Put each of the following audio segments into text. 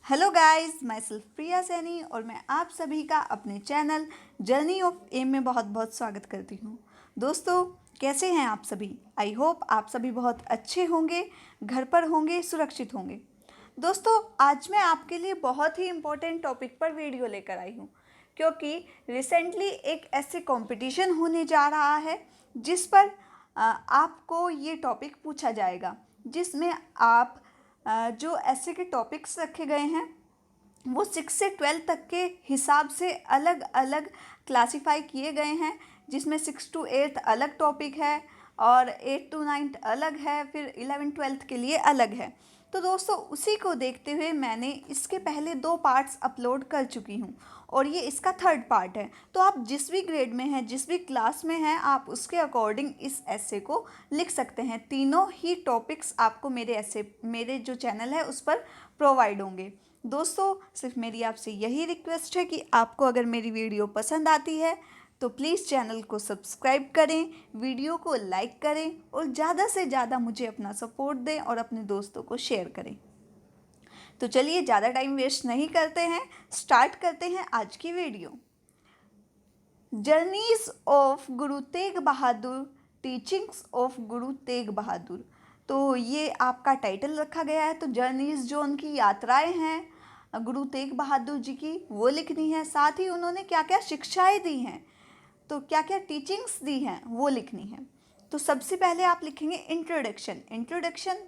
Hello guys, मैं self प्रिया सैनी और मैं आप सभी का अपने चैनल जर्नी ऑफ एम में बहुत बहुत स्वागत करती हूँ। दोस्तों, कैसे हैं आप सभी? आई होप आप सभी बहुत अच्छे होंगे, घर पर होंगे, सुरक्षित होंगे। दोस्तों, आज मैं आपके लिए बहुत ही इम्पोर्टेंट टॉपिक पर वीडियो लेकर आई हूँ, क्योंकि रिसेंटली एक ऐसे कंपटीशन होने जा रहा है जिस पर आपको ये टॉपिक पूछा जाएगा, जिसमें आप जो ऐसे के टॉपिक्स रखे गए हैं वो 6 से 12 तक के हिसाब से अलग अलग क्लासिफाई किए गए हैं, जिसमें 6 to 8 अलग टॉपिक है और 8 to 9 अलग है, फिर 11 12 के लिए अलग है। तो दोस्तों, उसी को देखते हुए मैंने इसके पहले 2 पार्ट्स अपलोड कर चुकी हूँ और ये इसका 3rd पार्ट है। तो आप जिस भी ग्रेड में हैं, जिस भी क्लास में हैं, आप उसके अकॉर्डिंग इस ऐसे को लिख सकते हैं। तीनों ही टॉपिक्स आपको मेरे जो चैनल है उस पर प्रोवाइड होंगे। दोस्तों, सिर्फ मेरी आपसे यही रिक्वेस्ट है कि आपको अगर मेरी वीडियो पसंद आती है तो प्लीज़ चैनल को सब्सक्राइब करें, वीडियो को लाइक करें और ज़्यादा से ज़्यादा मुझे अपना सपोर्ट दें और अपने दोस्तों को शेयर करें। तो चलिए, ज़्यादा टाइम वेस्ट नहीं करते हैं, स्टार्ट करते हैं आज की video. Journeys of Guru Tegh Bahadur, teachings of गुरु तेग बहादुर। तो ये आपका टाइटल रखा गया है। तो जर्नीज जो उनकी यात्राएं हैं गुरु तेग बहादुर जी की, वो लिखनी है। साथ ही उन्होंने क्या क्या शिक्षाएं दी हैं, तो क्या क्या टीचिंग्स दी हैं, वो लिखनी है। तो सबसे पहले आप लिखेंगे इंट्रोडक्शन। इंट्रोडक्शन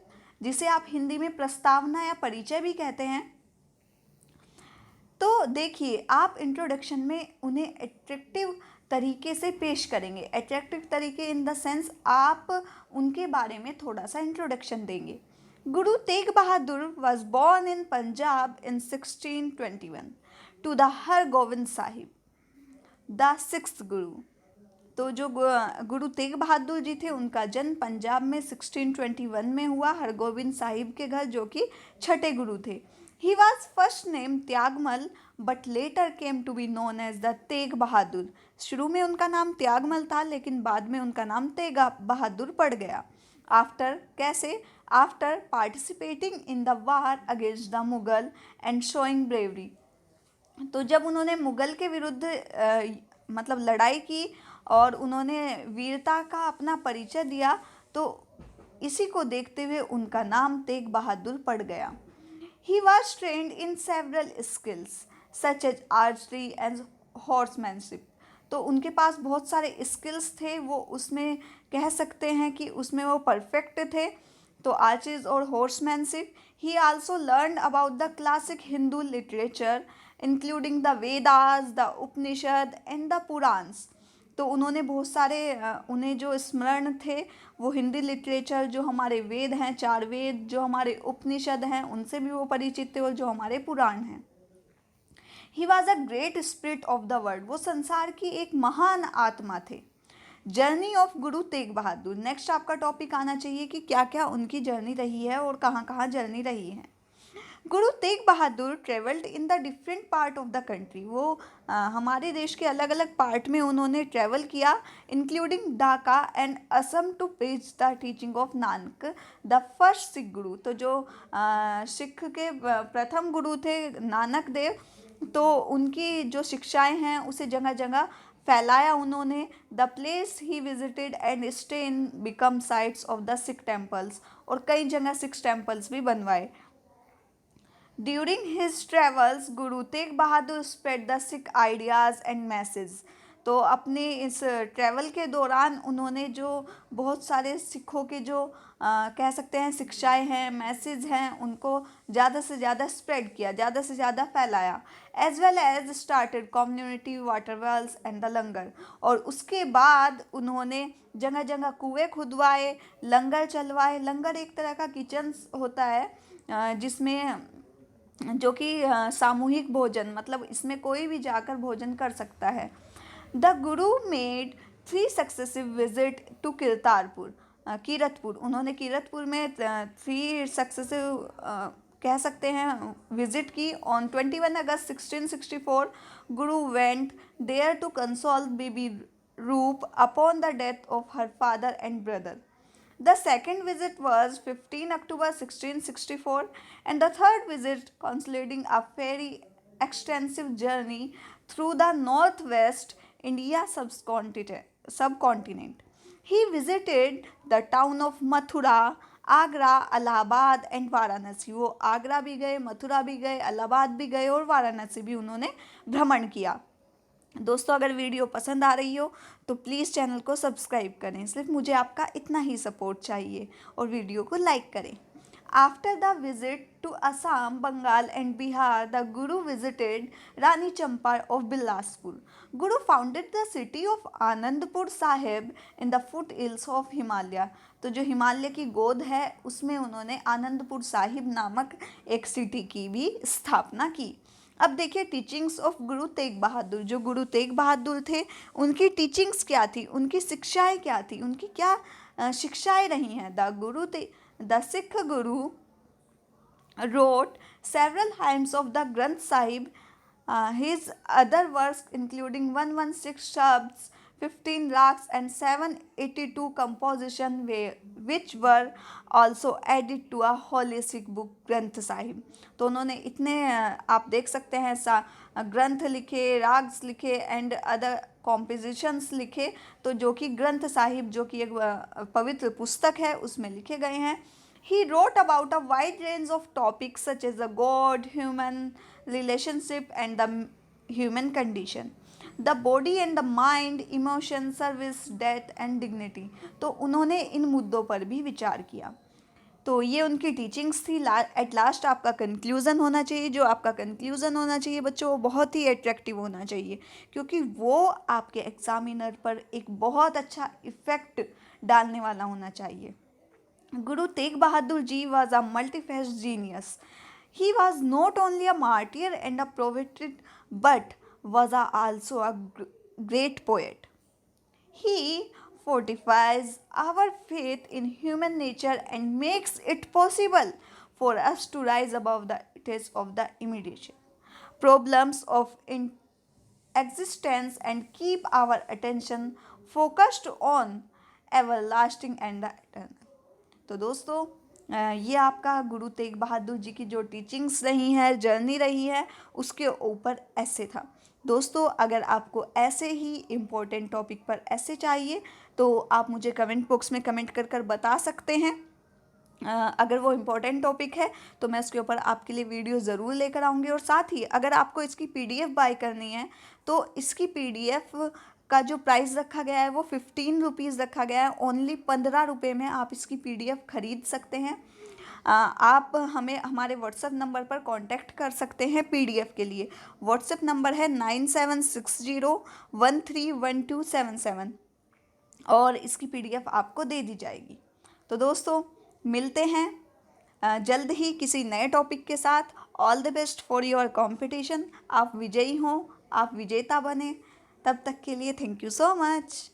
जिसे आप हिंदी में प्रस्तावना या परिचय भी कहते हैं। तो देखिए, आप इंट्रोडक्शन में उन्हें एट्रैक्टिव तरीके से पेश करेंगे। एट्रैक्टिव तरीके इन द सेंस आप उनके बारे में थोड़ा सा इंट्रोडक्शन देंगे। Guru Tegh Bahadur was born in Punjab in 1621 to the Har Gobind Sahib the sixth Guru. तो जो गुरु तेग बहादुर जी थे, उनका जन्म पंजाब में 1621 में हुआ, हरगोबिंद साहिब के घर, जो कि छठे गुरु थे। He was first name Tyagmal but later came to be known as the Tegh Bahadur. शुरू में उनका नाम त्यागमल था, लेकिन बाद में उनका नाम तेग बहादुर पड़ गया। आफ्टर कैसे? After participating in the war against the Mughal and showing bravery. तो जब उन्होंने मुगल के विरुद्ध मतलब लड़ाई की और उन्होंने वीरता का अपना परिचय दिया, तो इसी को देखते हुए उनका नाम तेग बहादुर पड़ गया। He was trained in several skills such as archery and horsemanship. तो उनके पास बहुत सारे स्किल्स थे, वो उसमें कह सकते हैं कि उसमें वो परफेक्ट थे। तो आर्चरीज और horsemanship. He also learn about the classic Hindu literature including the Vedas, the Upanishad and the Puranas. तो उन्होंने बहुत सारे उन्हें जो स्मरण थे वो हिंदी लिटरेचर, जो हमारे वेद हैं, 4 वेद, जो हमारे उपनिषद हैं, उनसे भी वो परिचित थे, और जो हमारे पुराण हैं। He was a great spirit of the world. वो संसार की एक महान आत्मा थे। Journey of Guru Tegh Bahadur. Next आपका टॉपिक आना चाहिए कि क्या क्या उनकी जर्नी रही है और कहाँ कहाँ जर्नी रही है। Guru Tegh Bahadur travelled in the different part of the country. वो हमारे देश के अलग अलग पार्ट में उन्होंने ट्रेवल किया, including Dhaka and Assam, to preach the teaching of Nanak the first Sikh guru. तो जो सिख के प्रथम गुरु थे नानक देव, तो उनकी जो शिक्षाएं हैं उसे जगह जगह फैलाया उन्होंने। The place he visited and stay in become sites of the Sikh temples. और कई जगह सिख टेम्पल्स भी बनवाए। During his travels Guru Tegh Bahadur spread the Sikh ideas and message. तो अपने इस ट्रैवल के दौरान उन्होंने जो बहुत सारे सिखों के जो कह सकते हैं शिक्षाएं हैं, मैसेज हैं, उनको ज़्यादा से ज़्यादा स्प्रेड किया, ज़्यादा से ज़्यादा फैलाया। As well as started community water wells and the langar. और उसके बाद उन्होंने जगह जगह कुएँ खुदवाए, लंगर चलवाए। लंगर एक तरह का किचन होता है जिसमें जो कि सामूहिक भोजन, मतलब इसमें कोई भी जाकर भोजन कर सकता है। The guru made 3 successive visit to Kiratpur. उन्होंने कीरतपुर में 3 सक्सेसिव कह सकते हैं विजिट की। On 21 August 1664 Guru went there to console Bibi Roop upon the death of her father and brother. The second visit was 15 October 1664 and the third visit consolidating a very extensive journey through the northwest India subcontinent. He visited the town of Mathura, Agra, Allahabad and Varanasi. वो आगरा भी गए, मथुरा भी गए, इलाहाबाद भी गए और वाराणसी भी उन्होंने भ्रमण किया. दोस्तों, अगर वीडियो पसंद आ रही हो तो प्लीज़ चैनल को सब्सक्राइब करें. सिर्फ मुझे आपका इतना ही सपोर्ट चाहिए और वीडियो को लाइक करें. After the visit to Assam, Bengal and Bihar, the Guru visited Rani Champa of Bilaspur. Guru founded the city of Anandpur Sahib in the foothills of Himalaya. तो जो हिमालय की गोद है उसमें उन्होंने आनंदपुर साहिब नामक एक सिटी की भी स्थापना की. अब देखिए टीचिंग्स ऑफ गुरु तेग बहादुर. जो गुरु तेग बहादुर थे उनकी टीचिंग्स क्या थी, उनकी शिक्षाएं क्या थी, उनकी क्या शिक्षाएं रही हैं. The Sikh Guru wrote several hymns of the Granth Sahib. His other works including 116 shabds, 15 rags and 782 composition which were also added to a holy Sikh book Granth Sahib. तो उन्होंने इतने आप देख सकते हैं ग्रंथ लिखे, राग्स लिखे एंड अदर कॉम्पोजिशंस लिखे, तो जो कि ग्रंथ साहिब जो कि एक पवित्र पुस्तक है उसमें लिखे गए हैं. He wrote about a wide range of topics such as the God, human relationship and the human condition, the body and the mind, emotion, service, death and dignity. तो उन्होंने इन मुद्दों पर भी विचार किया. तो ये उनकी टीचिंग्स थी. एट लास्ट आपका कंक्लूज़न होना चाहिए. जो आपका कंक्लूज़न होना चाहिए बच्चों वो बहुत ही अट्रैक्टिव होना चाहिए, क्योंकि वो आपके एग्जामिनर पर एक बहुत अच्छा इफ़ेक्ट डालने वाला होना चाहिए. Guru Tegh Bahadur Ji was a multifaceted genius. He was not only a martyr and a prophet but was also a great poet. He fortifies our faith in human nature and makes it possible for us to rise above the test of the immediate problems of existence and keep our attention focused on everlasting and the eternal. तो दोस्तों ये आपका गुरु तेग बहादुर जी की जो teachings रही हैं, journey रही है, उसके ऊपर ऐसे था. दोस्तों अगर आपको ऐसे ही इम्पोर्टेंट टॉपिक पर ऐसे चाहिए तो आप मुझे कमेंट बॉक्स में कमेंट कर बता सकते हैं. अगर वो इम्पोर्टेंट टॉपिक है तो मैं उसके ऊपर आपके लिए वीडियो ज़रूर लेकर आऊँगी. और साथ ही अगर आपको इसकी PDF बाय करनी है तो इसकी PDF का जो प्राइस रखा गया है वो 15 रुपीज़ रखा गया है. ओनली 15 रुपये में आप इसकी PDF खरीद सकते हैं. आप हमें हमारे व्हाट्सएप नंबर पर कांटेक्ट कर सकते हैं PDF के लिए. व्हाट्सएप नंबर है 9760131277 और इसकी PDF आपको दे दी जाएगी. तो दोस्तों मिलते हैं जल्द ही किसी नए टॉपिक के साथ. All the best for your competition. आप विजयी हों, आप विजेता बने. तब तक के लिए थैंक यू सो मच.